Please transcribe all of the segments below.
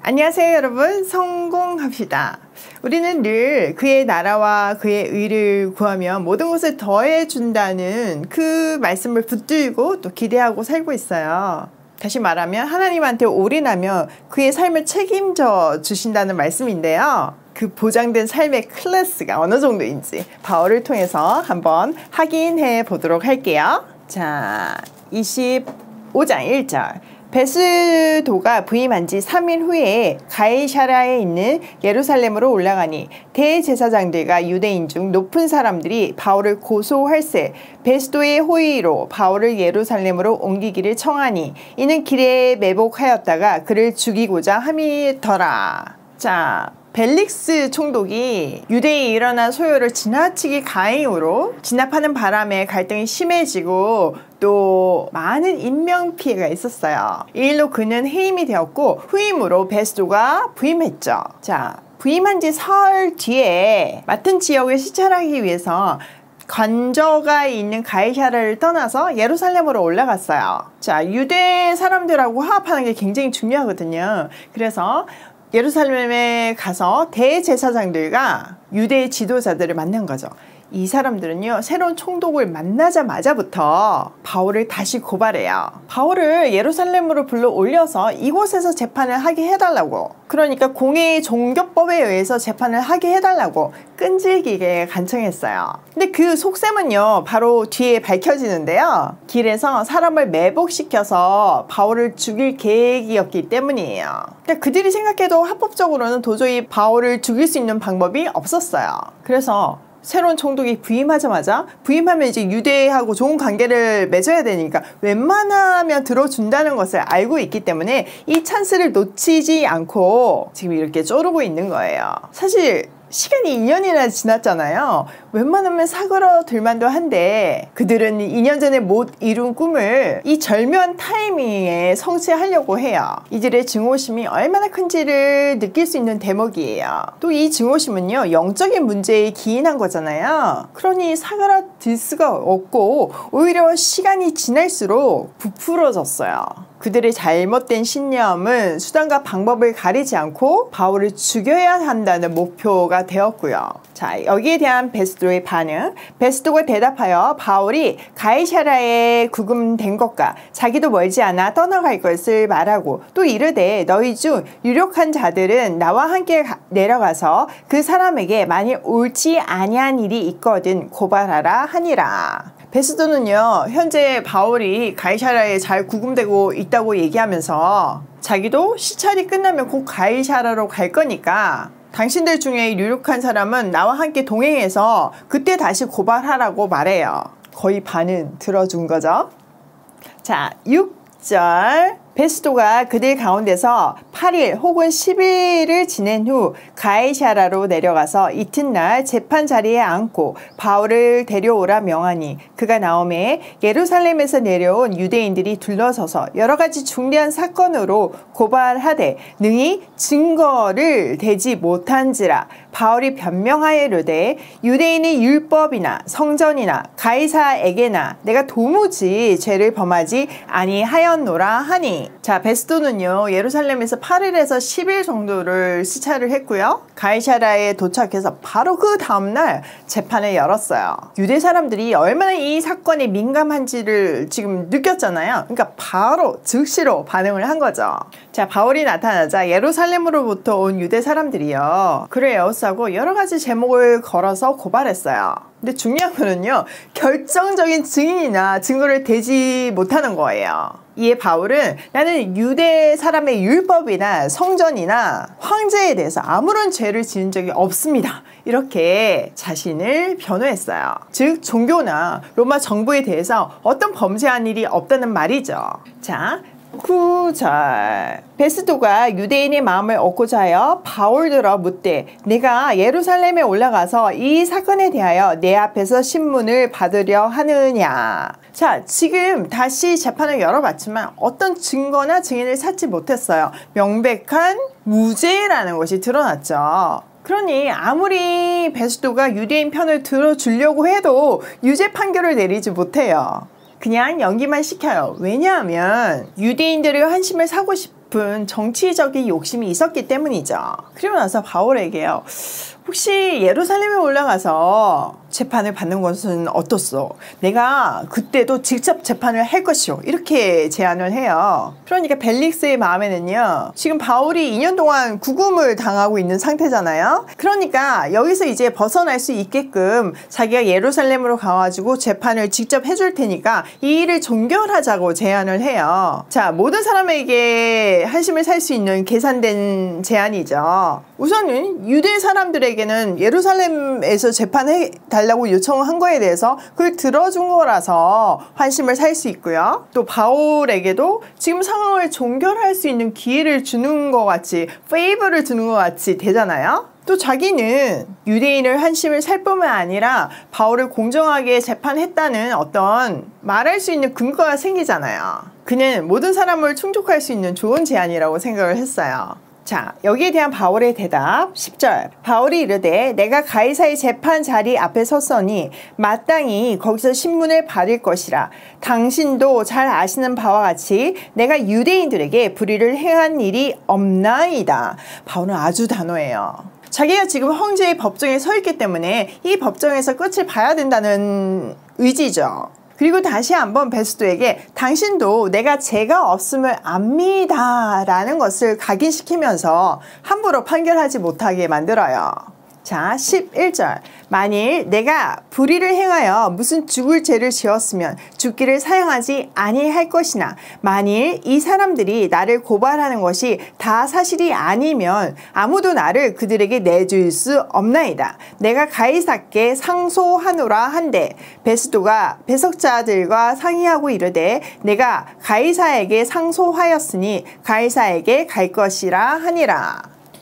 안녕하세요 여러분, 성공합시다. 우리는 늘 그의 나라와 그의 의를 구하면 모든 것을 더해준다는 그 말씀을 붙들고 또 기대하고 살고 있어요. 다시 말하면 하나님한테 올인하며 그의 삶을 책임져 주신다는 말씀인데요. 그 보장된 삶의 클래스가 어느 정도인지 바울을 통해서 한번 확인해 보도록 할게요. 자, 25장 1절. 베스도가 부임한 지 3일 후에 가이사랴에 있는 예루살렘으로 올라가니 대제사장들과 유대인 중 높은 사람들이 바울을 고소할세 베스도의 호의로 바울을 예루살렘으로 옮기기를 청하니 이는 길에 매복하였다가 그를 죽이고자 함이더라. 자, 벨릭스 총독이 유대에 일어난 소요를 지나치게 가행으로 진압하는 바람에 갈등이 심해지고 또 많은 인명피해가 있었어요. 이 일로 그는 해임이 되었고 후임으로 베스도가 부임했죠. 자, 부임한 지 사흘 뒤에 맡은 지역을 시찰하기 위해서 관저가 있는 가이사랴를 떠나서 예루살렘으로 올라갔어요. 자, 유대 사람들하고 화합하는 게 굉장히 중요하거든요. 그래서 예루살렘에 가서 대제사장들과 유대 지도자들을 만난 거죠. 이 사람들은요, 새로운 총독을 만나자마자부터 바울을 다시 고발해요. 바울을 예루살렘으로 불러 올려서 이곳에서 재판을 하게 해달라고, 그러니까 공의 종교법에 의해서 재판을 하게 해달라고 끈질기게 간청했어요. 근데 그 속셈은요, 바로 뒤에 밝혀지는데요. 길에서 사람을 매복시켜서 바울을 죽일 계획이었기 때문이에요. 그러니까 그들이 생각해도 합법적으로는 도저히 바울을 죽일 수 있는 방법이 없었어요. 그래서 새로운 총독이 부임하면 이제 유대하고 좋은 관계를 맺어야 되니까 웬만하면 들어준다는 것을 알고 있기 때문에 이 찬스를 놓치지 않고 지금 이렇게 쪼르고 있는 거예요. 사실 시간이 2년이나 지났잖아요. 웬만하면 사그러들 만도 한데 그들은 2년 전에 못 이룬 꿈을 이 절묘한 타이밍에 성취하려고 해요. 이들의 증오심이 얼마나 큰지를 느낄 수 있는 대목이에요. 또 이 증오심은요, 영적인 문제에 기인한 거잖아요. 그러니 사그라들 수가 없고 오히려 시간이 지날수록 부풀어졌어요. 그들의 잘못된 신념은 수단과 방법을 가리지 않고 바울을 죽여야 한다는 목표가 되었고요. 자, 여기에 대한 베스도의 반응. 베스도가 대답하여 바울이 가이사랴에 구금된 것과 자기도 멀지 않아 떠나갈 것을 말하고 또 이르되 너희 중 유력한 자들은 나와 함께 내려가서 그 사람에게 만일 옳지 아니한 일이 있거든 고발하라 하니라. 베스도는요, 현재 바울이 가이사랴에 잘 구금되고 있다고 얘기하면서 자기도 시찰이 끝나면 곧 가이사랴로 갈 거니까 당신들 중에 유력한 사람은 나와 함께 동행해서 그때 다시 고발하라고 말해요. 거의 반은 들어준 거죠. 자, 6절. 베스도가 그들 가운데서 8일 혹은 10일을 지낸 후 가이사랴로 내려가서 이튿날 재판 자리에 앉고 바울을 데려오라 명하니 그가 나오매 예루살렘에서 내려온 유대인들이 둘러서서 여러 가지 중대한 사건으로 고발하되 능히 증거를 대지 못한지라. 바울이 변명하여 이르되 유대인의 율법이나 성전이나 가이사에게나 내가 도무지 죄를 범하지 아니하였노라 하니. 자, 베스도는요, 예루살렘에서 8일에서 10일 정도를 시찰을 했고요. 가이사랴에 도착해서 바로 그 다음날 재판을 열었어요. 유대 사람들이 얼마나 이 사건에 민감한지를 지금 느꼈잖아요. 그러니까 바로 즉시로 반응을 한 거죠. 자, 바울이 나타나자 예루살렘으로부터 온 유대 사람들이요, 그를 에워싸고 여러 가지 제목을 걸어서 고발했어요. 근데 중요한 거는요, 결정적인 증인이나 증거를 대지 못하는 거예요. 이에 바울은 나는 유대 사람의 율법이나 성전이나 황제에 대해서 아무런 죄를 지은 적이 없습니다. 이렇게 자신을 변호했어요. 즉 종교나 로마 정부에 대해서 어떤 범죄한 일이 없다는 말이죠. 자, 9절. 베스도가 유대인의 마음을 얻고자 하여 바울들어 묻되 내가 예루살렘에 올라가서 이 사건에 대하여 내 앞에서 신문을 받으려 하느냐. 자, 지금 다시 재판을 열어봤지만 어떤 증거나 증인을 찾지 못했어요. 명백한 무죄라는 것이 드러났죠. 그러니 아무리 베스도가 유대인 편을 들어주려고 해도 유죄 판결을 내리지 못해요. 그냥 연기만 시켜요. 왜냐하면 유대인들의 환심을 사고 깊은 정치적인 욕심이 있었기 때문이죠. 그리고 나서 바울에게요, 혹시 예루살렘에 올라가서 재판을 받는 것은 어떻소? 내가 그때도 직접 재판을 할 것이오. 이렇게 제안을 해요. 그러니까 벨릭스의 마음에는요, 지금 바울이 2년 동안 구금을 당하고 있는 상태잖아요. 그러니까 여기서 이제 벗어날 수 있게끔 자기가 예루살렘으로 가가지고 재판을 직접 해줄 테니까 이 일을 종결하자고 제안을 해요. 자, 모든 사람에게 한심을 살 수 있는 계산된 제안이죠. 우선은 유대 사람들에게는 예루살렘에서 재판해 달라고 요청한 거에 대해서 그걸 들어준 거라서 환심을 살 수 있고요. 또 바울에게도 지금 상황을 종결할 수 있는 기회를 주는 것 같이, 페이버를 주는 것 같이 되잖아요. 또 자기는 유대인을 한심을 살 뿐만 아니라 바울을 공정하게 재판했다는 어떤 말할 수 있는 근거가 생기잖아요. 그는 모든 사람을 충족할 수 있는 좋은 제안이라고 생각을 했어요. 자, 여기에 대한 바울의 대답 10절. 바울이 이르되 내가 가이사의 재판 자리 앞에 섰으니 마땅히 거기서 신문을 받을 것이라. 당신도 잘 아시는 바와 같이 내가 유대인들에게 불의를 행한 일이 없나이다. 바울은 아주 단호해요. 자기가 지금 황제의 법정에 서 있기 때문에 이 법정에서 끝을 봐야 된다는 의지죠. 그리고 다시 한번 베스도에게 당신도 내가 죄가 없음을 압니다 라는 것을 각인시키면서 함부로 판결하지 못하게 만들어요. 자, 11절. 만일 내가 불의를 행하여 무슨 죽을 죄를 지었으면 죽기를 사용하지 아니할 것이나 만일 이 사람들이 나를 고발하는 것이 다 사실이 아니면 아무도 나를 그들에게 내줄 수 없나이다. 내가 가이사께 상소하노라 한데 베스도가 배석자들과 상의하고 이르되 내가 가이사에게 상소하였으니 가이사에게 갈 것이라 하니라.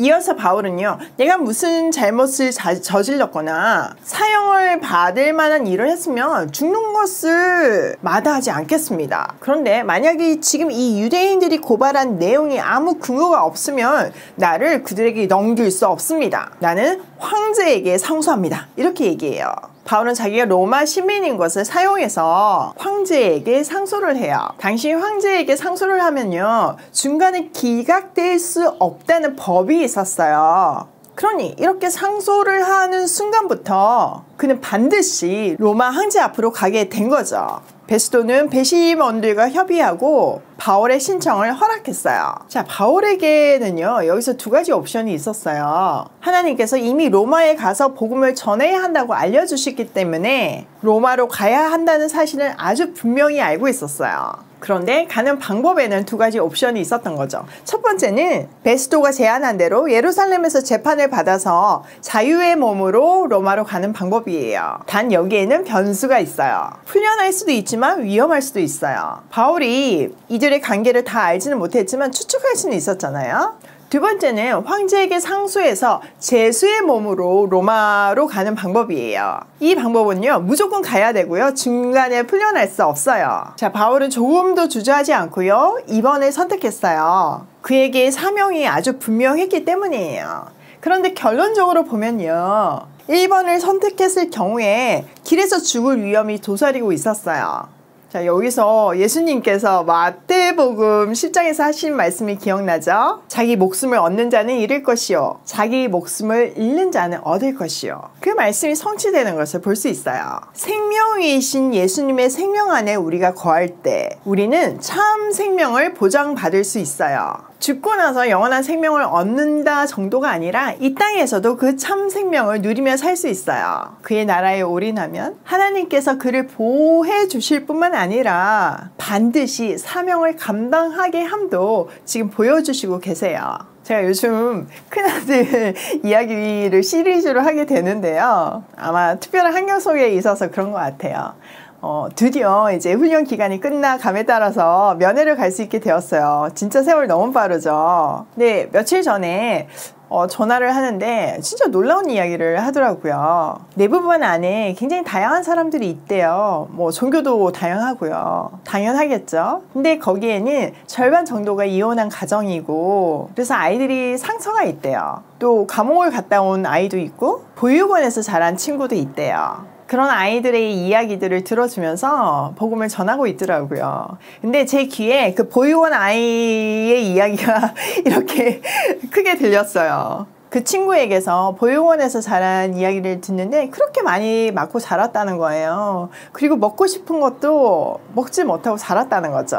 이어서 바울은요, 내가 무슨 잘못을 저질렀거나 사형을 받을 만한 일을 했으면 죽는 것을 마다하지 않겠습니다. 그런데 만약에 지금 이 유대인들이 고발한 내용이 아무 근거가 없으면 나를 그들에게 넘길 수 없습니다. 나는 황제에게 상소합니다. 이렇게 얘기해요. 바울은 자기가 로마 시민인 것을 사용해서 황제에게 상소를 해요. 당시 황제에게 상소를 하면요, 중간에 기각될 수 없다는 법이 있었어요. 그러니 이렇게 상소를 하는 순간부터 그는 반드시 로마 황제 앞으로 가게 된 거죠. 베스도는 배심원들과 협의하고 바울의 신청을 허락했어요. 자, 바울에게는요, 여기서 두 가지 옵션이 있었어요. 하나님께서 이미 로마에 가서 복음을 전해야 한다고 알려주셨기 때문에 로마로 가야 한다는 사실은 아주 분명히 알고 있었어요. 그런데 가는 방법에는 두 가지 옵션이 있었던 거죠. 첫 번째는 베스도가 제안한 대로 예루살렘에서 재판을 받아서 자유의 몸으로 로마로 가는 방법이에요. 단 여기에는 변수가 있어요. 풀려날 수도 있지만 위험할 수도 있어요. 바울이 이들의 관계를 다 알지는 못했지만 추측할 수는 있었잖아요. 두 번째는 황제에게 상소해서 제수의 몸으로 로마로 가는 방법이에요. 이 방법은요, 무조건 가야 되고요, 중간에 풀려날 수 없어요. 자, 바울은 조금도 주저하지 않고요, 2번을 선택했어요. 그에게 사명이 아주 분명했기 때문이에요. 그런데 결론적으로 보면요, 1번을 선택했을 경우에 길에서 죽을 위험이 도사리고 있었어요. 자, 여기서 예수님께서 마태복음 10장에서 하신 말씀이 기억나죠? 자기 목숨을 얻는 자는 잃을 것이요, 자기 목숨을 잃는 자는 얻을 것이요. 그 말씀이 성취되는 것을 볼 수 있어요. 생명이신 예수님의 생명 안에 우리가 거할 때 우리는 참 생명을 보장받을 수 있어요. 죽고 나서 영원한 생명을 얻는다 정도가 아니라 이 땅에서도 그 참 생명을 누리며 살 수 있어요. 그의 나라에 올인하면 하나님께서 그를 보호해 주실 뿐만 아니라 반드시 사명을 감당하게 함도 지금 보여주시고 계세요. 제가 요즘 큰아들 이야기를 시리즈로 하게 되는데요, 아마 특별한 환경 속에 있어서 그런 것 같아요. 드디어 이제 훈련 기간이 끝나감에 따라서 면회를 갈 수 있게 되었어요. 진짜 세월 너무 빠르죠. 네, 며칠 전에 전화를 하는데 진짜 놀라운 이야기를 하더라고요. 내부분 안에 굉장히 다양한 사람들이 있대요. 뭐 종교도 다양하고요. 당연하겠죠. 근데 거기에는 절반 정도가 이혼한 가정이고, 그래서 아이들이 상처가 있대요. 또 감옥을 갔다 온 아이도 있고 보육원에서 자란 친구도 있대요. 그런 아이들의 이야기들을 들어주면서 복음을 전하고 있더라고요. 근데 제 귀에 그 보육원 아이의 이야기가 이렇게 크게 들렸어요. 그 친구에게서 보육원에서 자란 이야기를 듣는데 그렇게 많이 맞고 자랐다는 거예요. 그리고 먹고 싶은 것도 먹지 못하고 자랐다는 거죠.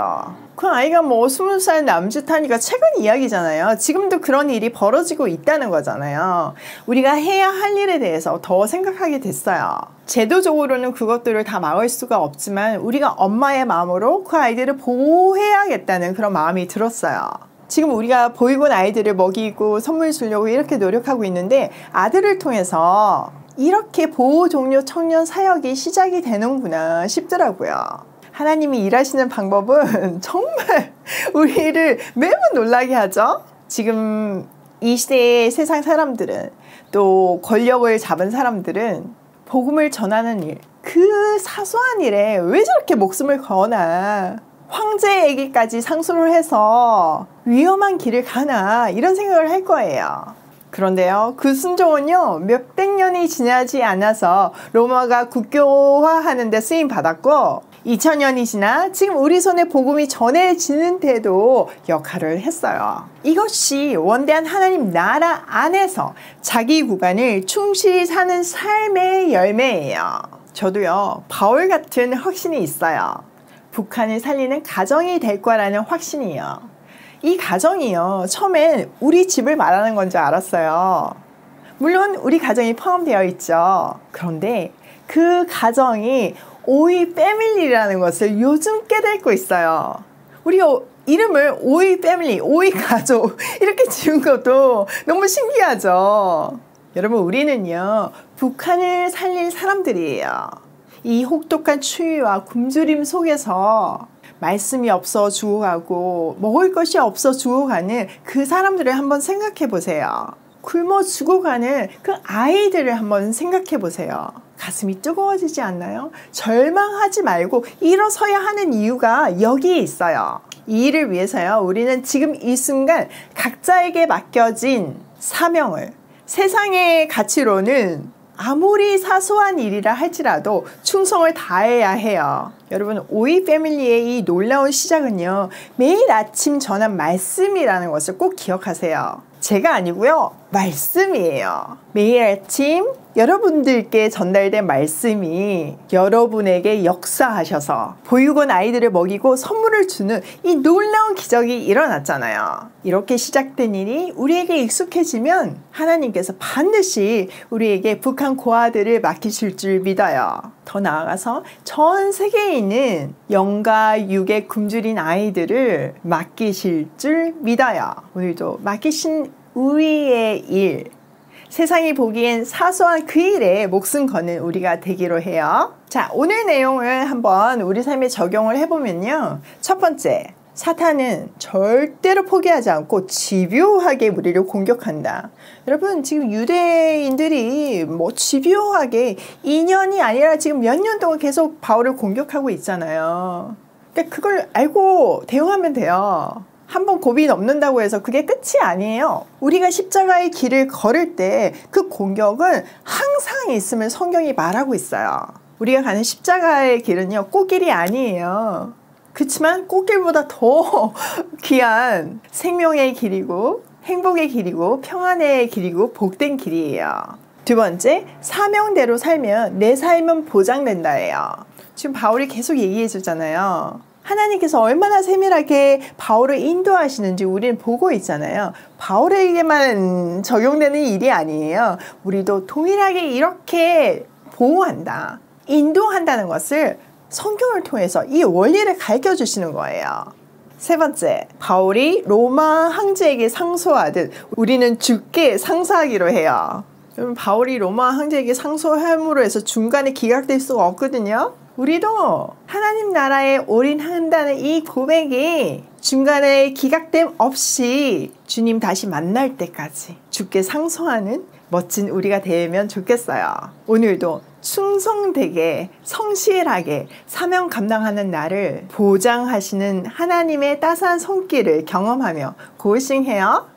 그 아이가 뭐 20살 남짓하니까 최근 이야기잖아요. 지금도 그런 일이 벌어지고 있다는 거잖아요. 우리가 해야 할 일에 대해서 더 생각하게 됐어요. 제도적으로는 그것들을 다 막을 수가 없지만 우리가 엄마의 마음으로 그 아이들을 보호해야겠다는 그런 마음이 들었어요. 지금 우리가 보육원 아이들을 먹이고 선물 주려고 이렇게 노력하고 있는데 아들을 통해서 이렇게 보호 종료 청년 사역이 시작이 되는구나 싶더라고요. 하나님이 일하시는 방법은 정말 우리를 매우 놀라게 하죠. 지금 이 시대의 세상 사람들은 또 권력을 잡은 사람들은 복음을 전하는 일, 그 사소한 일에 왜 저렇게 목숨을 거나 황제에게까지 상소를 해서 위험한 길을 가나 이런 생각을 할 거예요. 그런데요, 그 순종은요 몇백 년이 지나지 않아서 로마가 국교화하는 데 쓰임 받았고 2000년이 지나 지금 우리 손에 복음이 전해지는데도 역할을 했어요. 이것이 원대한 하나님 나라 안에서 자기 구간을 충실히 사는 삶의 열매예요. 저도요 바울 같은 확신이 있어요. 북한을 살리는 가정이 될 거라는 확신이요. 이 가정이요 처음엔 우리 집을 말하는 건 줄 알았어요. 물론 우리 가정이 포함되어 있죠. 그런데 그 가정이 오이 패밀리라는 것을 요즘 깨닫고 있어요. 우리가 이름을 오이 패밀리, 오이 가족 이렇게 지은 것도 너무 신기하죠. 여러분 우리는요 북한을 살릴 사람들이에요. 이 혹독한 추위와 굶주림 속에서 말씀이 없어 죽어가고 먹을 것이 없어 죽어가는 그 사람들을 한번 생각해 보세요. 굶어 죽어가는 그 아이들을 한번 생각해 보세요. 가슴이 뜨거워지지 않나요? 절망하지 말고 일어서야 하는 이유가 여기에 있어요. 이 일을 위해서요 우리는 지금 이 순간 각자에게 맡겨진 사명을 세상의 가치로는 아무리 사소한 일이라 할지라도 충성을 다해야 해요. 여러분 오이 패밀리의 이 놀라운 시작은요 매일 아침 전한 말씀이라는 것을 꼭 기억하세요. 제가 아니고요 말씀이에요. 매일 아침 여러분들께 전달된 말씀이 여러분에게 역사하셔서 보육원 아이들을 먹이고 선물을 주는 이 놀라운 기적이 일어났잖아요. 이렇게 시작된 일이 우리에게 익숙해지면 하나님께서 반드시 우리에게 북한 고아들을 맡기실 줄 믿어요. 더 나아가서 전 세계에 있는 영과 육에 굶주린 아이들을 맡기실 줄 믿어요. 오늘도 맡기신 우리의 일, 세상이 보기엔 사소한 그 일에 목숨 거는 우리가 되기로 해요. 자, 오늘 내용을 한번 우리 삶에 적용을 해보면요. 첫 번째, 사탄은 절대로 포기하지 않고 집요하게 우리를 공격한다. 여러분 지금 유대인들이 뭐 집요하게 2년이 아니라 지금 몇 년 동안 계속 바울을 공격하고 있잖아요. 그러니까 그걸 알고 대응하면 돼요. 한번 고비 넘는다고 해서 그게 끝이 아니에요. 우리가 십자가의 길을 걸을 때 그 공격은 항상 있음을 성경이 말하고 있어요. 우리가 가는 십자가의 길은요 꽃길이 아니에요. 그렇지만 꽃길보다 더 귀한 생명의 길이고 행복의 길이고 평안의 길이고 복된 길이에요. 두 번째, 사명대로 살면 내 삶은 보장된다예요. 지금 바울이 계속 얘기해 주잖아요. 하나님께서 얼마나 세밀하게 바울을 인도하시는지 우리는 보고 있잖아요. 바울에게만 적용되는 일이 아니에요. 우리도 동일하게 이렇게 보호한다, 인도한다는 것을 성경을 통해서 이 원리를 가르쳐 주시는 거예요. 세 번째, 바울이 로마 황제에게 상소하듯 우리는 주께 상소하기로 해요. 여러분 바울이 로마 황제에게 상소함으로 해서 중간에 기각될 수가 없거든요. 우리도 하나님 나라에 올인한다는 이 고백이 중간에 기각됨 없이 주님 다시 만날 때까지 주께 상소하는 멋진 우리가 되면 좋겠어요. 오늘도 충성되게 성실하게 사명 감당하는 나를 보장하시는 하나님의 따스한 손길을 경험하며 고싱해요.